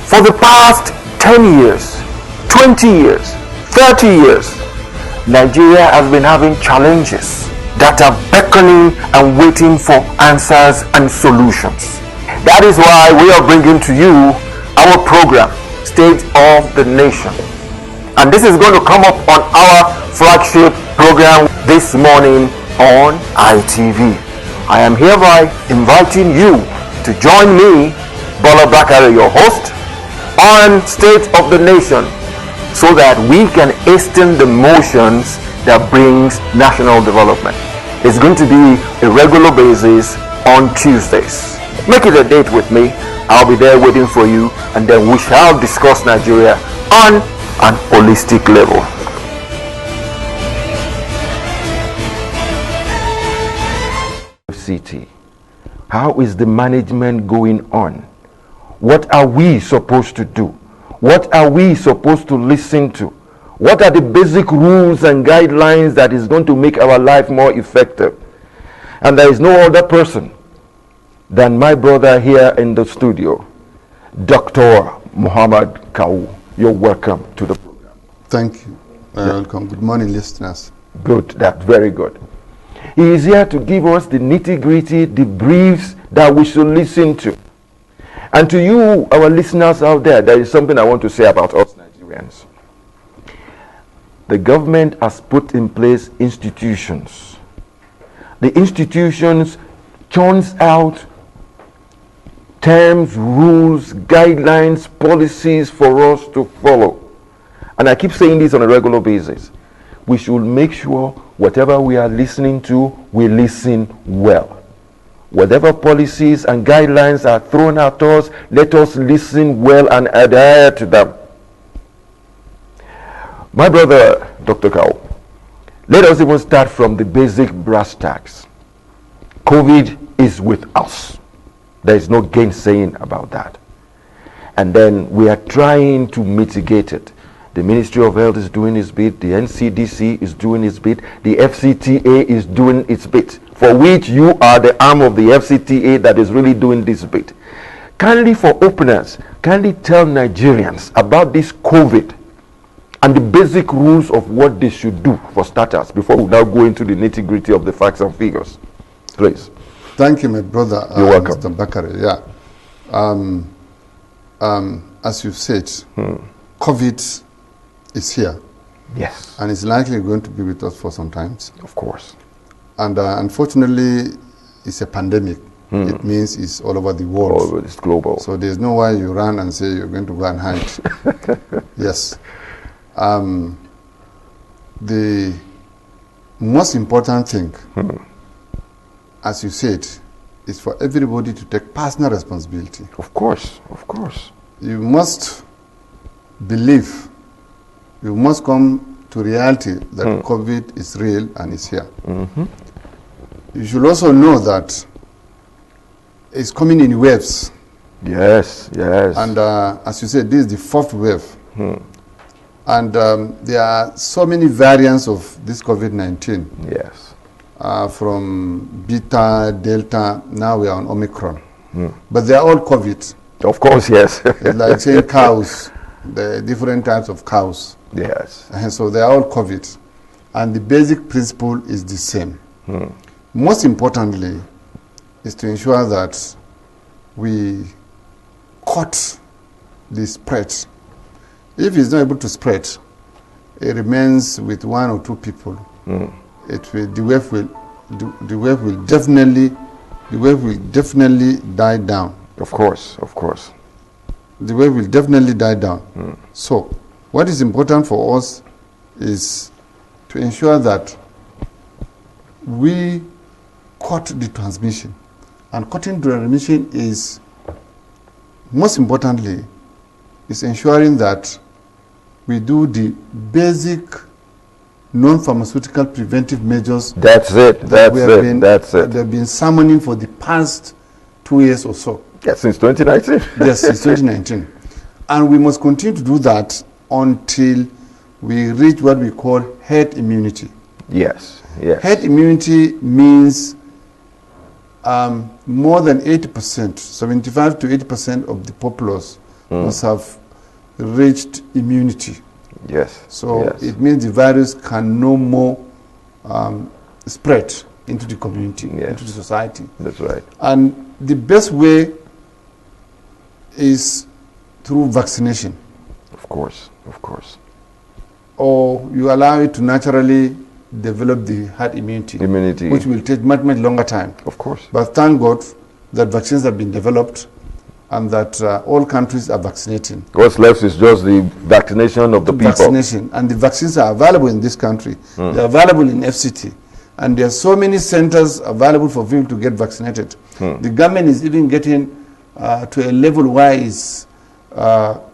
For the past 10 years, 20 years, 30 years, Nigeria has been having challenges that are beckoning and waiting for answers and solutions. That is why we are bringing to you our program, State of the Nation. And this is going to come up on our flagship program this morning on ITV. I am hereby inviting you to join me, Bola Bakare, your host, on State of the Nation, so that we can hasten the motions that brings national development. It's going to be a regular basis on Tuesdays. Make it a date with me. I'll be there waiting for you, and then we shall discuss Nigeria on an holistic level. F.C.T.A. How is the management going on? What are we supposed to do? What are we supposed to listen to? What are the basic rules and guidelines that is going to make our life more effective? And there is no other person than my brother here in the studio, Dr. Muhammad Kau. You're welcome to the program. Thank you. Welcome. Good morning, listeners. Good. That's very good. He is here to give us the nitty-gritty, the briefs that we should listen to. And to you, our listeners out there, there is something I want to say about us Nigerians. The government has put in place institutions. The institutions churns out terms, rules, guidelines, policies for us to follow. And I keep saying this on a regular basis. We should make sure whatever we are listening to, we listen well. Whatever policies and guidelines are thrown at us, let us listen well and adhere to them. My brother, Dr. Kau, let us even start from the basic brass tacks. COVID is with us. There is no gainsaying about that. And then we are trying to mitigate it. The Ministry of Health is doing its bit, the NCDC is doing its bit, the Fcta is doing its bit, for which you are the arm of the Fcta that is really doing this bit. Kindly, for openers, kindly tell Nigerians about this COVID and the basic rules of what they should do for starters before we now go into the nitty-gritty of the facts and figures. Please. Thank you, my brother. You're welcome. Mr. Bakare. Yeah. As you said, COVID is here. Yes. And it's likely going to be with us for some time. Of course. And unfortunately, it's a pandemic. It means it's all over the world. All over, it's global. So there's no way you run and say you're going to go and hide. Yes. The most important thing, as you said, is for everybody to take personal responsibility. Of course, of course. You must believe, you must come to reality that COVID is real and is here. You should also know that it's coming in waves. Yes, yes. And as you said, this is the fourth wave. And there are so many variants of this COVID-19. Yes. From Beta, Delta, now we are on Omicron. But they are all COVID. Of course, yes. It's like saying cows, the different types of cows. Yes. And so they are all COVID. And the basic principle is the same. Most importantly is to ensure that we cut the spread. If it's not able to spread, it remains with one or two people. It will, the wave will definitely die down. Of course, of course. The wave will definitely die down. So, what is important for us is to ensure that we cut the transmission. And cutting the transmission is, most importantly, is ensuring that we do the basic non-pharmaceutical preventive measures. That's it. That's it. That's it. They've been summoning for the past 2 years or so. Yes, since 2019. Yes, since 2019. And we must continue to do that until we reach what we call herd immunity. Yes, yes. Herd immunity means more than 80%, 75 to 80% of the populace must have reached immunity. Yes. So yes. it means the virus can no more spread into the community, into the society. That's right. And the best way is through vaccination. Of course, of course. Or you allow it to naturally develop the herd immunity, which will take much, much longer time. Of course. But thank God that vaccines have been developed and that all countries are vaccinating. What's left is just the vaccination of the people. Vaccination. And the vaccines are available in this country. They are available in F.C.T.A. And there are so many centers available for people to get vaccinated. The government is even getting to a level where it's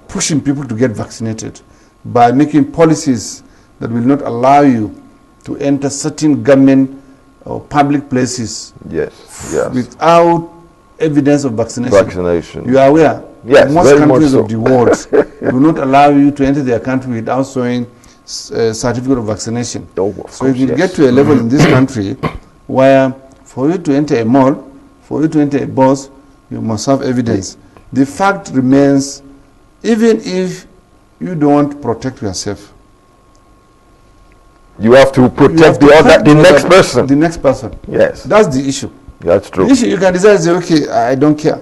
pushing people to get vaccinated by making policies that will not allow you to enter certain government or public places without evidence of vaccination. You are aware? Yes, most countries of the world will not allow you to enter their country without showing certificate of vaccination. So if you get to a level in this country where for you to enter a mall, for you to enter a bus, you must have evidence. The fact remains, even if you don't want to protect yourself, you have to protect the next person. The next person. Yes. That's the issue. That's true. The issue, you can decide, say, okay, I don't care.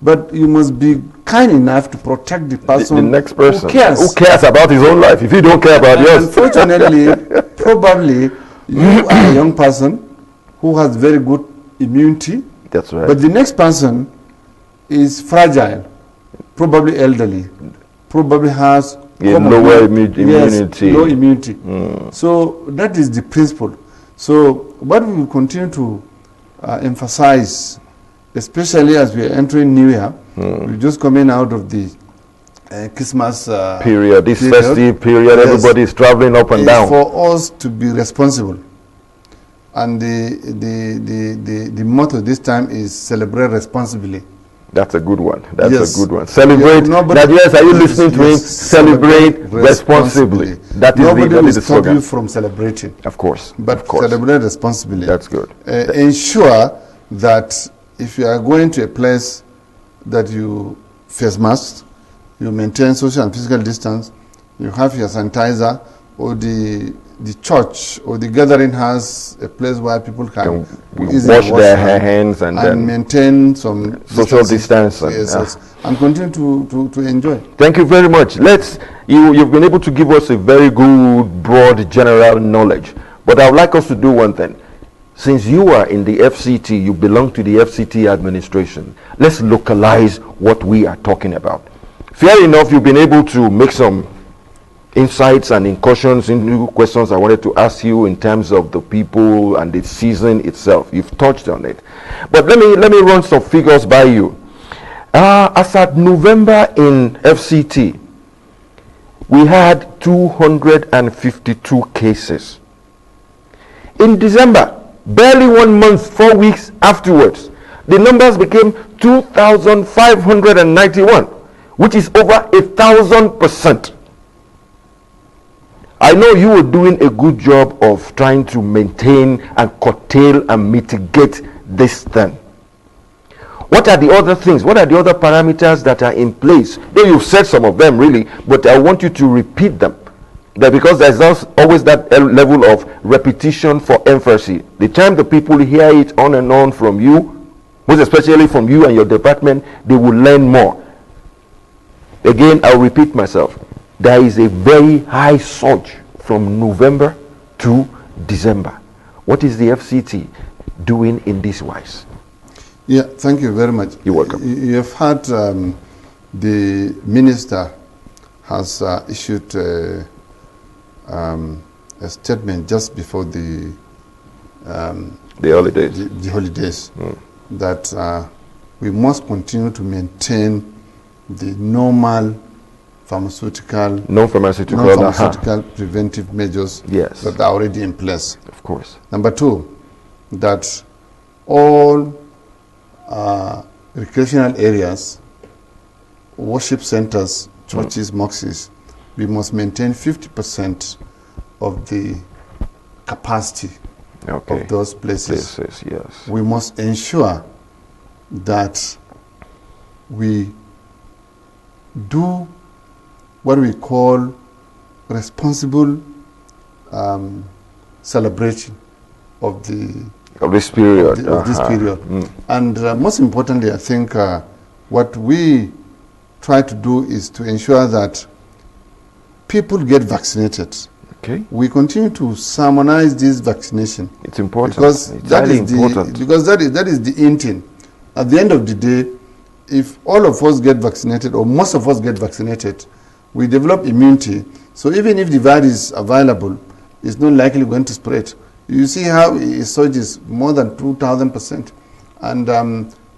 But you must be kind enough to protect the person. The next person. Who cares? Who cares about his own life if you don't care about yours? Unfortunately, probably you are a young person who has very good immunity. That's right. But the next person is fragile, probably elderly, probably has lower immunity. Yes, low immunity. So that is the principle. So what we will continue to emphasize, especially as we are entering New Year, we're just coming out of the Christmas period, this festive period, everybody is traveling up and down. For us to be responsible. And the motto this time is celebrate responsibly. That's a good one. That's a good one. Celebrate. Nigerians, are you listening to me? Celebrate responsibly. That is nobody will the stop slogan. you from celebrating. Of course. But of course. Celebrate responsibly. That's good. Ensure that if you are going to a place that you face masks, you maintain social and physical distance, you have your sanitizer, or the church or the gathering has a place where people can wash their hands and then maintain some social distance and continue to enjoy. Thank you very much. You've been able to give us a very good, broad, general knowledge. But I would like us to do one thing. Since you are in the F.C.T., you belong to the F.C.T. administration, let's localize what we are talking about. Fair enough, you've been able to make some insights and incursions into questions I wanted to ask you in terms of the people and the season itself. You've touched on it. But let me run some figures by you. As at November in F.C.T., we had 252 cases. In December, barely 1 month, 4 weeks afterwards, the numbers became 2,591, which is over 1,000%. I know you were doing a good job of trying to maintain and curtail and mitigate this thing. What are the other things? What are the other parameters that are in place? You've said some of them really, but I want you to repeat them. Because there's always that level of repetition for emphasis. The time the people hear it on and on from you, most especially from you and your department, they will learn more. Again, I'll repeat myself. There is a very high surge from November to December. What is the F.C.T. doing in this wise? Yeah, thank you very much. You're welcome. You have heard the minister has issued a statement just before the holidays. The holidays that we must continue to maintain the normal non-pharmaceutical preventive measures that are already in place. Of course. Number two, that all recreational areas, worship centers, churches, mosques, we must maintain 50% of the capacity of those places. Yes. We must ensure that we do what we call responsible celebration of this period. Of this period. And most importantly, I think what we try to do is to ensure that people get vaccinated. Okay. We continue to sermonize this vaccination. It's important. Because it's that highly is important. because that is the intent. At the end of the day, if all of us get vaccinated, or most of us get vaccinated, we develop immunity. So even if the virus is available, it's not likely going to spread. You see how it surges more than 2,000%. And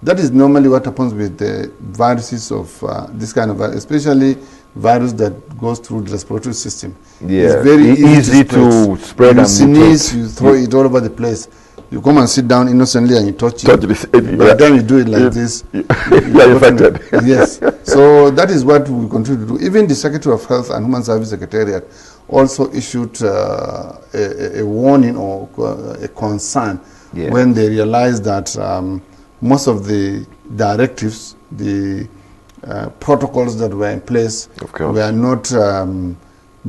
that is normally what happens with the viruses of this kind of virus, especially virus that goes through the respiratory system. Yeah, it's very easy to spread. You and sneeze, you throw it all over the place. You come and sit down innocently and you touch it. By the time you do it like this, you're infected. Yes. So that is what we continue to do. Even the Secretary of Health and Human Service Secretariat also issued a warning or a concern when they realized that most of the directives, the protocols that were in place were not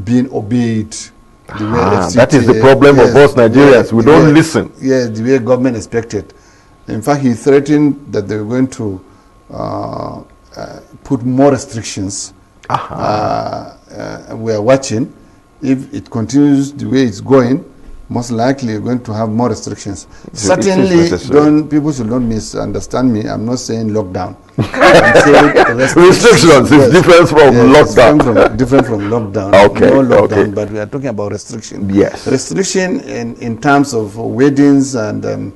being obeyed. That is the problem of us Nigerians. We don't listen. Yes, the way government expected. In fact, he threatened that they were going to put more restrictions. We are watching. If it continues the way it's going, most likely you're going to have more restrictions. Certainly, people should not misunderstand me. I'm not saying lockdown. I'm saying restrictions is different from lockdown. Different from lockdown. Okay. No lockdown, but we are talking about restriction. Yes. Restriction in terms of weddings and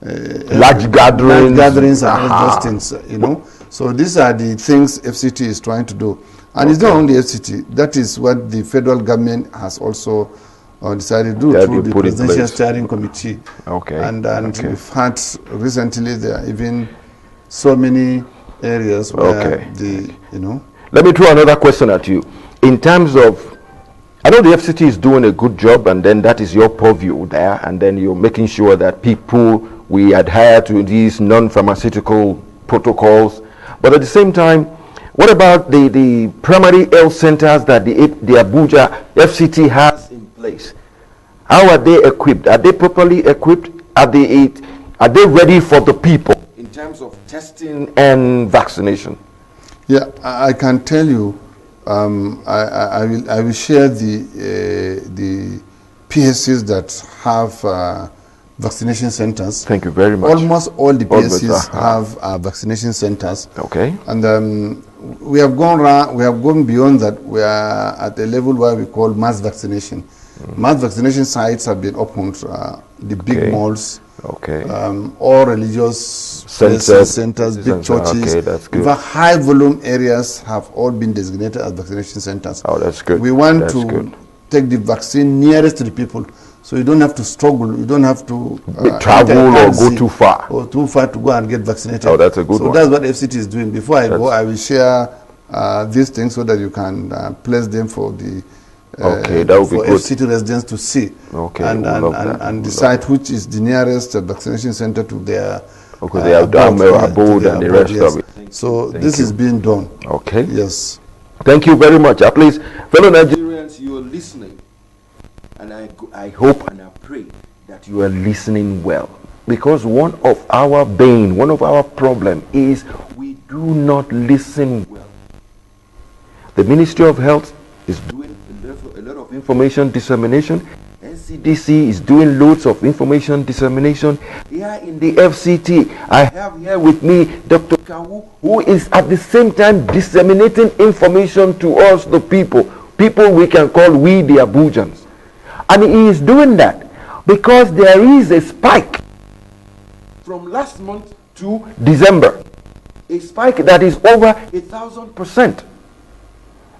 large gatherings and all those things. You know. So these are the things F.C.T.A is trying to do, and it's not only F.C.T.A. That is what the federal government has also decided to do through the Presidential Steering Committee. Okay. And we've had recently there are even so many areas where Let me throw another question at you. In terms of, I know the F.C.T.A is doing a good job, and then that is your purview there, and then you're making sure that we adhere to these non-pharmaceutical protocols. But at the same time, what about the primary health centers that the Abuja F.C.T.A has in place? How are they equipped? Are they properly equipped? Are they ready for the people in terms of testing and vaccination? Yeah, I can tell you. I will share the PHCs that have vaccination centers. Thank you very much. Almost all the PHCs have vaccination centers. Okay. And we have gone beyond that. We are at a level where we call mass vaccination. Mass vaccination sites have been opened. The big malls. Okay. All religious centers, big churches. Okay, that's good. In fact, high volume areas have all been designated as vaccination centers. Oh, that's good. We want to take the vaccine nearest to the people, so you don't have to struggle. You don't have to travel or go too far. Or too far to go and get vaccinated. Oh, that's a good one. So that's what F.C.T.A is doing. Before I go, I will share these things so that you can place them for the that would be good. F.C.T.A residents to see. Okay, and decide which is the nearest vaccination center to their abode and the rest of it. So this is being done. Okay. Yes. Thank you very much. At least, fellow Nigerians, you are listening. And I hope and I pray that you are listening well. Because one of our bane, one of our problem is we do not listen well. The Ministry of Health is doing a lot of information dissemination. NCDC is doing loads of information dissemination. Here in the F.C.T.A, I have here with me Dr. Kawu, who is at the same time disseminating information to us, the people we can call we the Abujans. And he is doing that because there is a spike from last month to December. A spike that is over 1,000%.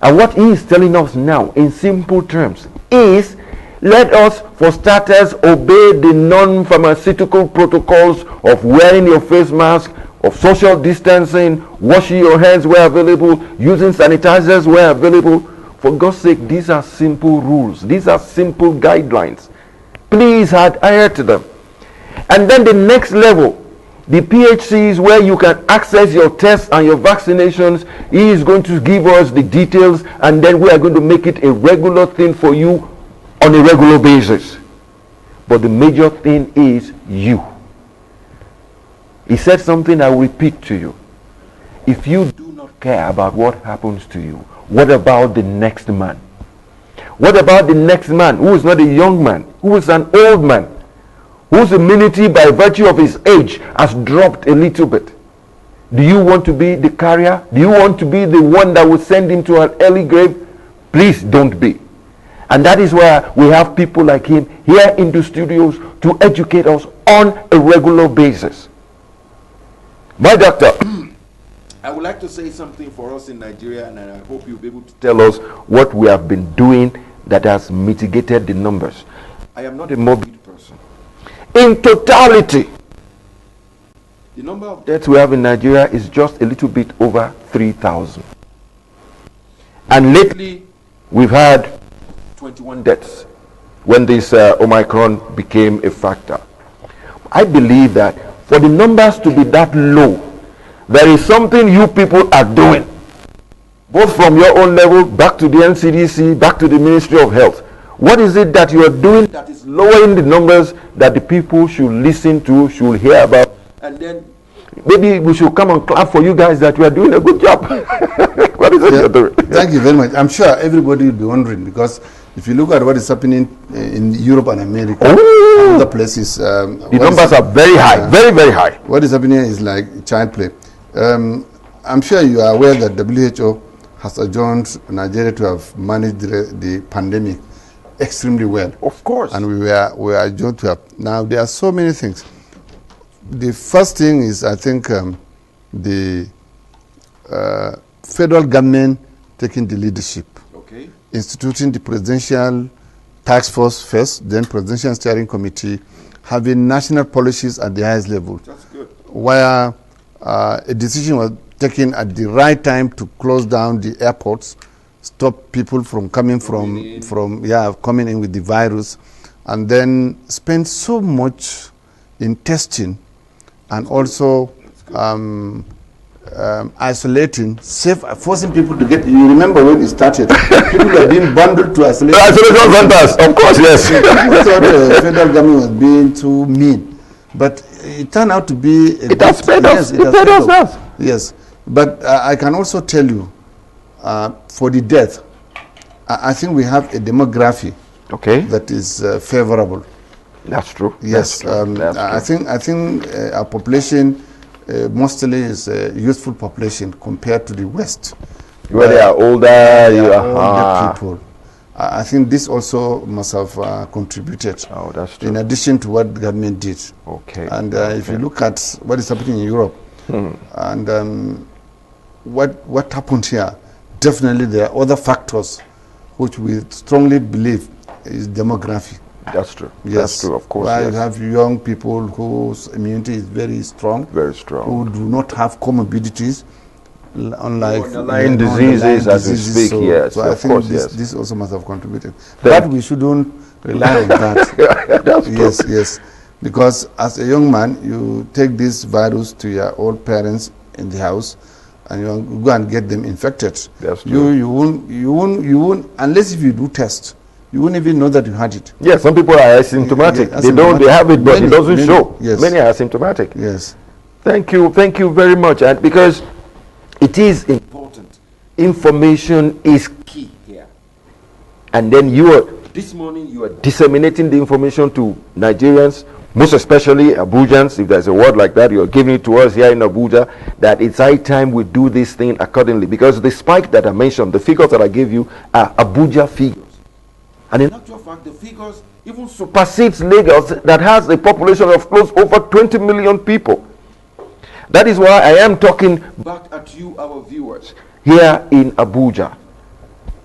And what he is telling us now in simple terms is, let us, for starters, obey the non-pharmaceutical protocols of wearing your face mask, of social distancing, washing your hands where available, using sanitizers where available. For God's sake, these are simple rules. These are simple guidelines. Please adhere to them. And then the next level The PHCs, where you can access your tests and your vaccinations, he is going to give us the details, and then we are going to make it a regular thing for you on a regular basis. But the major thing is you. He said something I will repeat to you. If you do not care about what happens to you, what about the next man? What about the next man who is not a young man, who is an old man, whose immunity by virtue of his age has dropped a little bit? Do you want to be the carrier? Do you want to be the one that will send him to an early grave? Please don't be. And that is why we have people like him here in the studios to educate us on a regular basis. My doctor, I would like to say something for us in Nigeria, and I hope you'll be able to tell us what we have been doing that has mitigated the numbers. I am not a morbid person. In totality, the number of deaths we have in Nigeria is just a little bit over 3,000. And lately, we've had 21 deaths when this Omicron became a factor. I believe that for the numbers to be that low, there is something you people are doing, both from your own level, back to the NCDC, back to the Ministry of Health. What is it that you are doing that is lowering the numbers that the people should listen to, should hear about? And then maybe we should come and clap for you guys that you are doing a good job. What is it you're doing? Thank you very much. I'm sure everybody will be wondering, because if you look at what is happening in Europe and America, and other places, the numbers are very high, very, very high. What is happening is like child play. I'm sure you are aware that WHO has adjourned Nigeria to have managed the pandemic extremely well. Of course. And we are adjourned to have. Now, there are so many things. The first thing is, I think, the federal government taking the leadership. Okay. Instituting the presidential task force first, then presidential steering committee, having national policies at the highest level. That's good. Where a decision was taken at the right time to close down the airports, stop people from coming coming in with the virus, and then spend so much in testing and also isolating, forcing people to get. You remember when it started? People were being bundled to isolation. Isolation centers, of course, yes. People thought the federal government was being too mean, but it turned out to be. It has paid us. It paid us. Yes, but I can also tell you, for the death, I think we have a demography. Okay. That is favorable. That's true. Yes, That's true. That's true. I think our population mostly is a youthful population compared to the West, where they are older. Older people. I think this also must have contributed. Oh, that's true. In addition to what the government did. Okay. And if you look at what is happening in Europe, and what happened here, definitely there are other factors which we strongly believe is demography. That's true. Yes. That's true, of course. Why you have young people whose immunity is very strong. Very strong. Who do not have comorbidities, unlike underlying diseases as we speak. So, yes, so I think this also must have contributed. But we shouldn't rely on that. That's yes, true. yes. Because as a young man, you take this virus to your old parents in the house, and you go and get them infected. That's true. You won't, unless if you do test. You wouldn't even know that you had it. Yes, some people are asymptomatic. They have it, but it doesn't show. Yes. Many are asymptomatic. Yes. Thank you very much. And because it is important, information is key here. And then this morning you are disseminating the information to Nigerians, most especially Abujans, if there's a word like that, you're giving it to us here in Abuja, that it's high time we do this thing accordingly. Because the spike that I mentioned, the figures that I gave you are Abuja figures. And in actual fact, the figures even supersedes Lagos, that has a population of close over 20 million people. That is why I am talking back at you, our viewers, here in Abuja.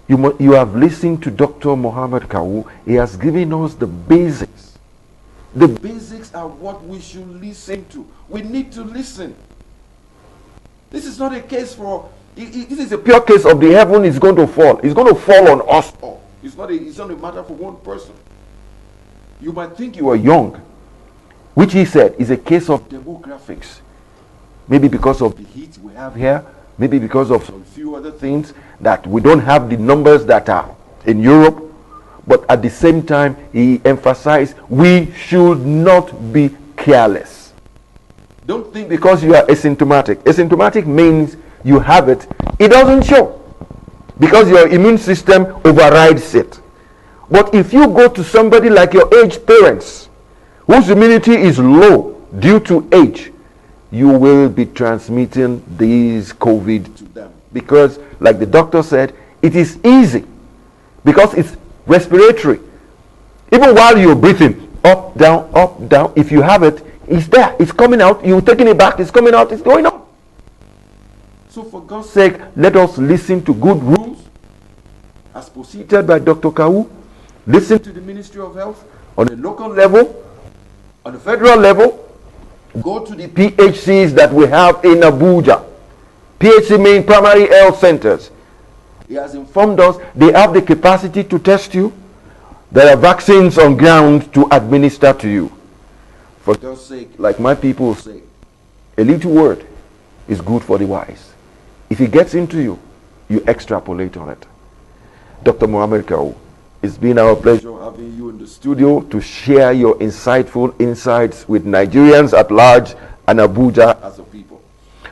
You have listened to Dr. Mohammed Kawu. He has given us the basics. The basics are what we should listen to. We need to listen. This is not a case for, this is a pure case of the heaven is going to fall. It's going to fall on us all. It's not a matter for one person. You might think you are young. which he said is a case of demographics. Maybe because of the heat we have here, maybe because of some few other things, that we don't have the numbers that are in Europe. But at the same time, he emphasized we should not be careless. Don't think because you are asymptomatic. Asymptomatic means you have it. It doesn't show because your immune system overrides it. But if you go to somebody like your aged parents, whose immunity is low due to age, you will be transmitting these COVID to them. Because, like the doctor said, it is easy because it's respiratory. Even while you're breathing, up, down, if you have it, it's there, it's coming out, you're taking it back, it's coming out, it's going on. So for God's sake, let us listen to good rules as posited by Dr. Kau. Listen to the Ministry of Health on a local level, on a federal level. Go to the PHCs that we have in Abuja. PHC mean primary health centers. He has informed us they have the capacity to test you. There are vaccines on ground to administer to you. For God's sake, like my people say, a little word is good for the wise. If it gets into you, you extrapolate on it. Dr. Mohammed Kau, it's been our pleasure having you in the studio to share your insightful insights with Nigerians at large and Abuja as a people.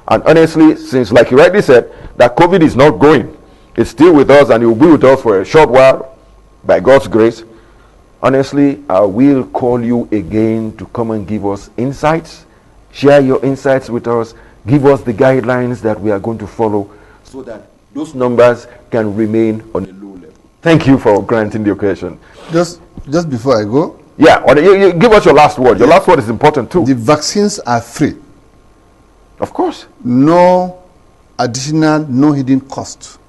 And honestly, since like you rightly said, that COVID is not going, it's still with us and it will be with us for a short while, by God's grace. Honestly, I will call you again to come and give us insights, share your insights with us, give us the guidelines that we are going to follow so that those numbers can remain on a low level. Thank you for granting the occasion. Just before I go. Yeah, you give us your last word. Your last word is important too. The vaccines are free. Of course. No additional, no hidden cost.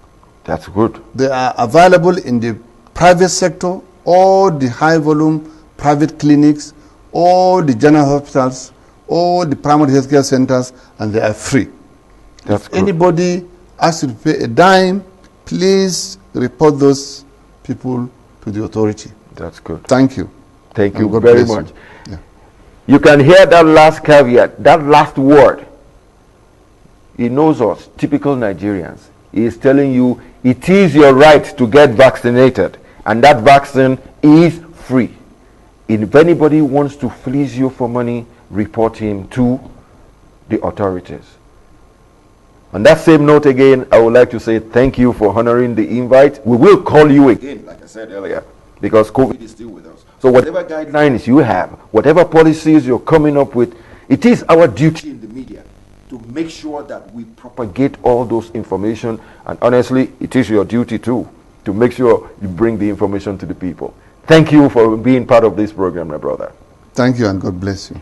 That's good. They are available in the private sector, all the high volume private clinics, all the general hospitals, all the primary healthcare centers, and they are free. That's if good. anybody asks you to pay a dime, please report those people to the authority. That's good. Thank you. Thank And you God very bless much. You. Yeah. You can hear that last caveat, that last word. He knows us, typical Nigerians. He is telling you it is your right to get vaccinated, and that vaccine is free. If anybody wants to fleece you for money, report him to the authorities. On that same note again, I would like to say thank you for honoring the invite. We will call you again, like I said earlier, because COVID is still with us. So whatever guidelines you have, whatever policies you're coming up with, it is our duty in the media to make sure that we propagate all those information. And honestly, it is your duty too, to make sure you bring the information to the people. Thank you for being part of this program, my brother. Thank you, and God bless you.